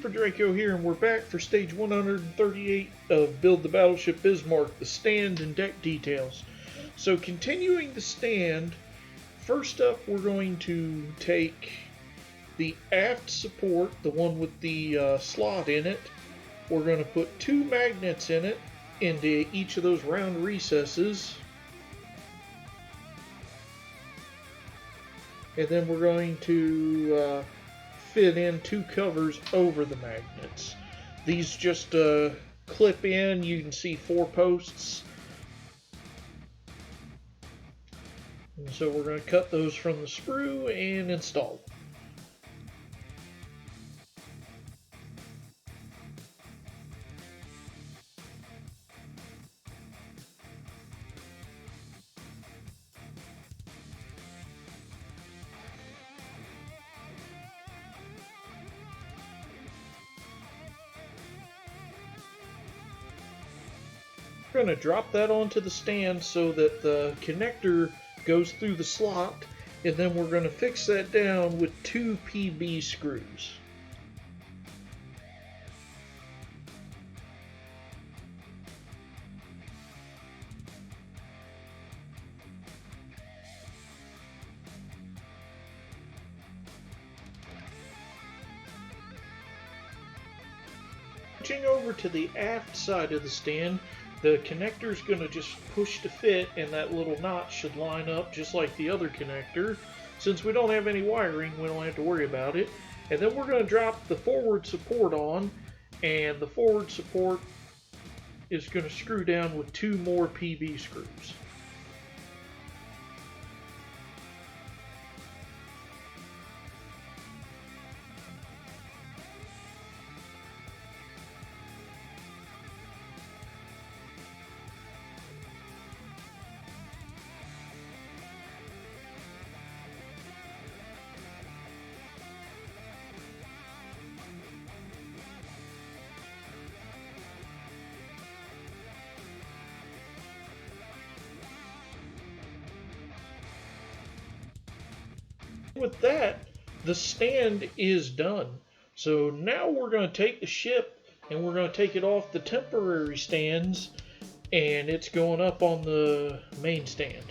For Draco here, and we're back for stage 138 of Build the Battleship Bismarck, the stand and deck details. So continuing the stand, first up we're going to take the aft support, the one with the slot in it. We're going to put 2 magnets in it, into each of those round recesses. And then we're going to fit in 2 covers over the magnets. These just clip in. You can see 4 posts. And so we're going to cut those from the sprue and install. We're going to drop that onto the stand so that the connector goes through the slot, and then we're going to fix that down with 2 PB screws. Switching over to the aft side of the stand, the connector is going to just push to fit, and that little notch should line up just like the other connector. Since we don't have any wiring, we don't have to worry about it. And then we're going to drop the forward support on, and the forward support is going to screw down with 2 more PB screws. With that, the stand is done. So now we're going to take the ship and we're going to take it off the temporary stands, and it's going up on the main stand.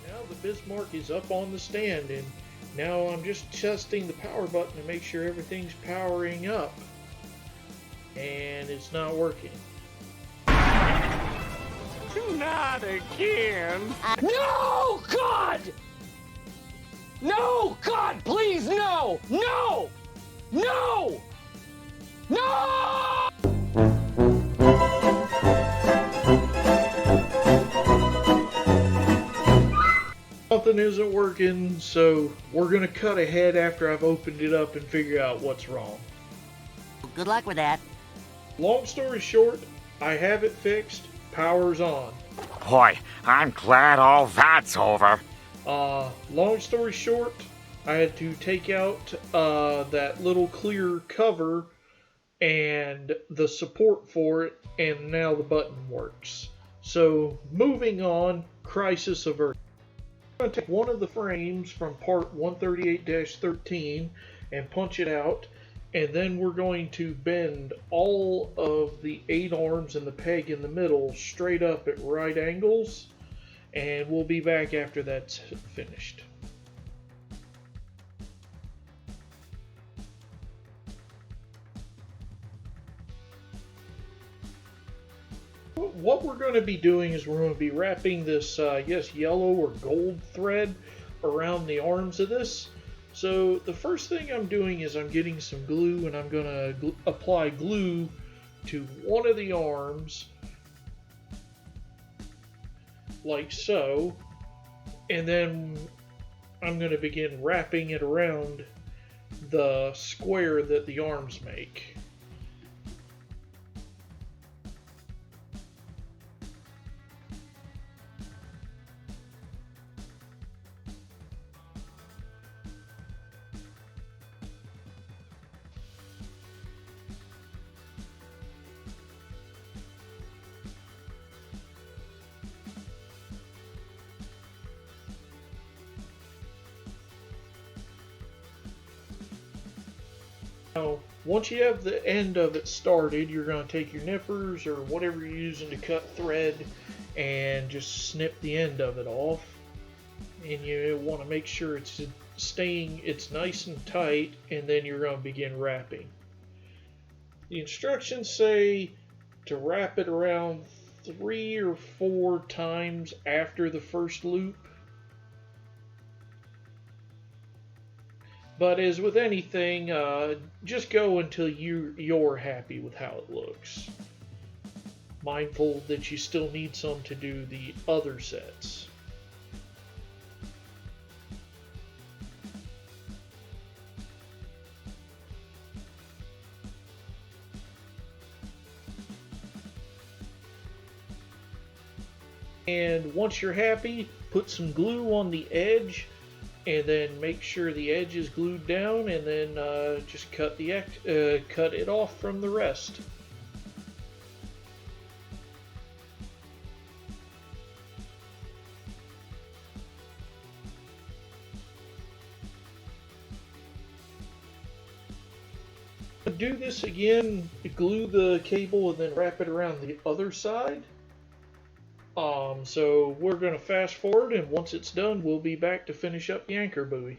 Now the Bismarck is up on the stand, and now I'm just testing the power button to make sure everything's powering up, and it's not working. Not again. No, God! No, God, please, no! No! No! No! Something isn't working, so we're going to cut ahead after I've opened it up and figure out what's wrong. Good luck with that. Long story short, I have it fixed. Power's on. Boy, I'm glad all that's over. Long story short, I had to take out that little clear cover and the support for it, and now the button works. So moving on, crisis averted. I'm going to take one of the frames from part 138-13 and punch it out, and then we're going to bend all of the 8 arms and the peg in the middle straight up at right angles, and we'll be back after that's finished. What we're going to be doing is we're going to be wrapping this, yellow or gold thread around the arms of this. So the first thing I'm doing is I'm getting some glue, and I'm going to apply glue to one of the arms, like so, and then I'm going to begin wrapping it around the square that the arms make. Now, once you have the end of it started, you're going to take your nippers or whatever you're using to cut thread and just snip the end of it off. And you want to make sure it's nice and tight, and then you're going to begin wrapping. The instructions say to wrap it around 3 or 4 times after the first loop. But as with anything, just go until you're happy with how it looks. Mindful that you still need some to do the other sets. And once you're happy, put some glue on the edge, and then make sure the edge is glued down, and then just cut it off from the rest. Do this again, glue the cable and then wrap it around the other side. So we're going to fast forward, and once it's done, we'll be back to finish up the anchor buoy.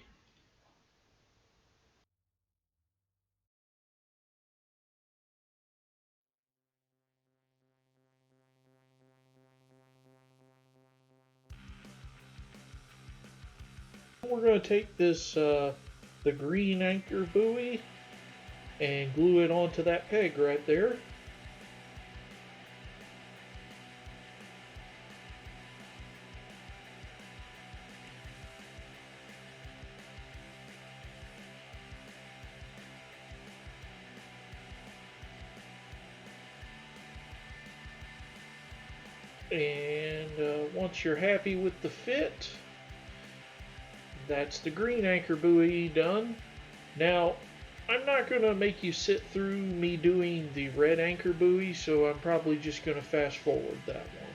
We're going to take this, the green anchor buoy, and glue it onto that peg right there. And once you're happy with the fit, that's the green anchor buoy done. Now, I'm not going to make you sit through me doing the red anchor buoy, so I'm probably just going to fast forward that one.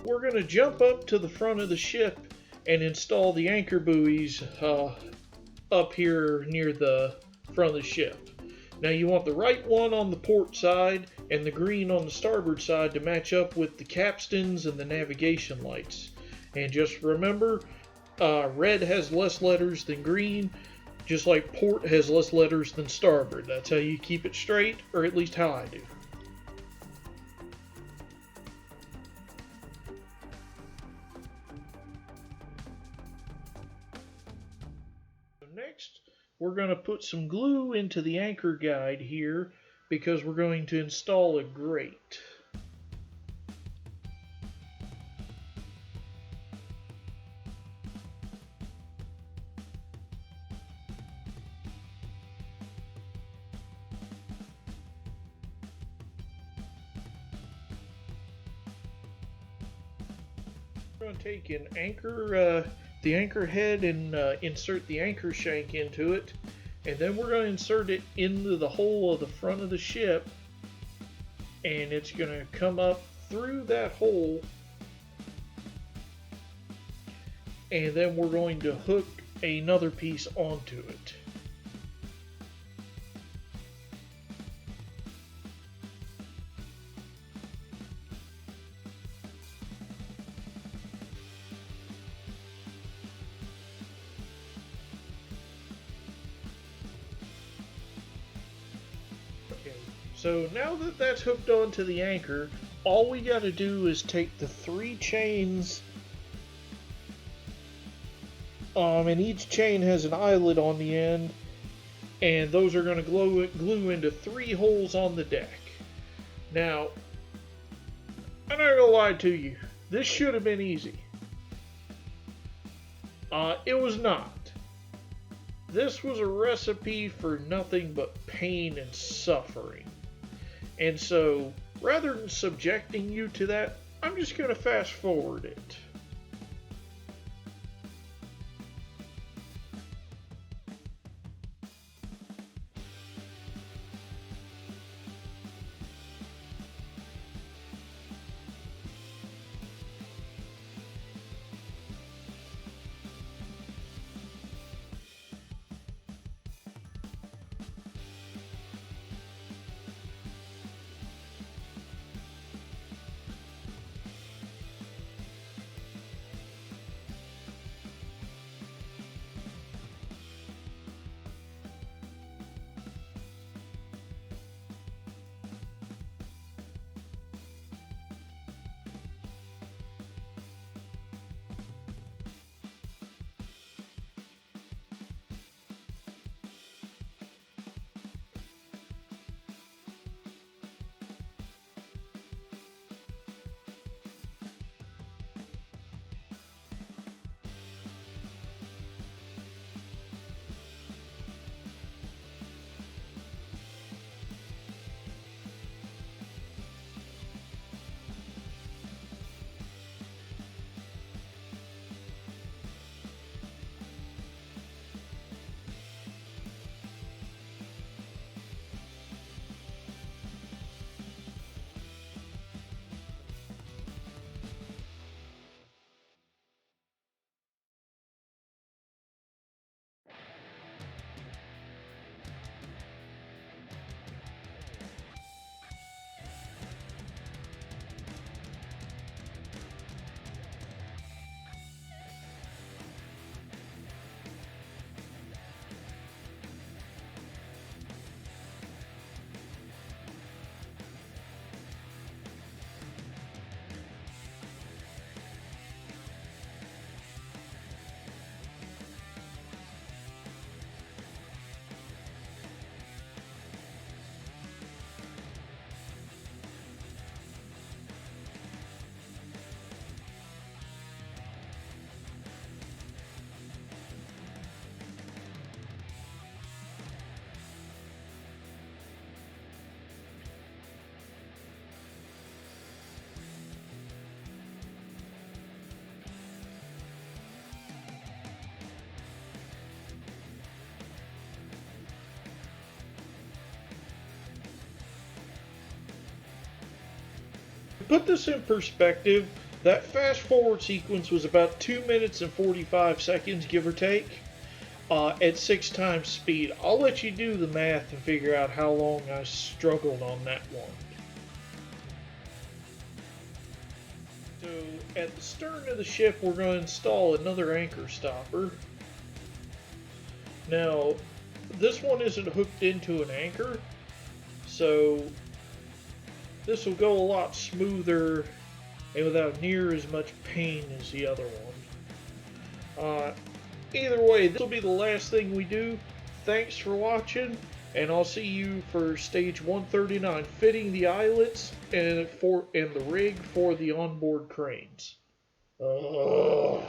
we're going to jump up to the front of the ship and install the anchor buoys up here near the front of the ship. Now you want the right one on the port side and the green on the starboard side to match up with the capstans and the navigation lights. And just remember, red has less letters than green, just like port has less letters than starboard. That's how you keep it straight, or at least how I do. Next, we're going to put some glue into the anchor guide here because we're going to install a grate. We're going to take an anchor, the anchor head, and insert the anchor shank into it, and then we're going to insert it into the hole of the front of the ship, and it's going to come up through that hole, and then we're going to hook another piece onto it. So now that that's hooked onto the anchor, all we got to do is take the 3 chains, and each chain has an eyelet on the end, and those are going to glue into 3 holes on the deck. Now, I'm not going to lie to you, this should have been easy. It was not. This was a recipe for nothing but pain and suffering. And so, rather than subjecting you to that, I'm just going to fast forward it. To put this in perspective, That fast forward sequence was about 2 minutes and 45 seconds, give or take, at 6 times speed. I'll let you do the math and figure out how long I struggled on that one. So at the stern of the ship, we're going to install another anchor stopper. Now, this one isn't hooked into an anchor, so this will go a lot smoother and without near as much pain as the other one. Either way, this will be the last thing we do. Thanks for watching, and I'll see you for stage 139, fitting the eyelets and the rig for the onboard cranes. Ugh.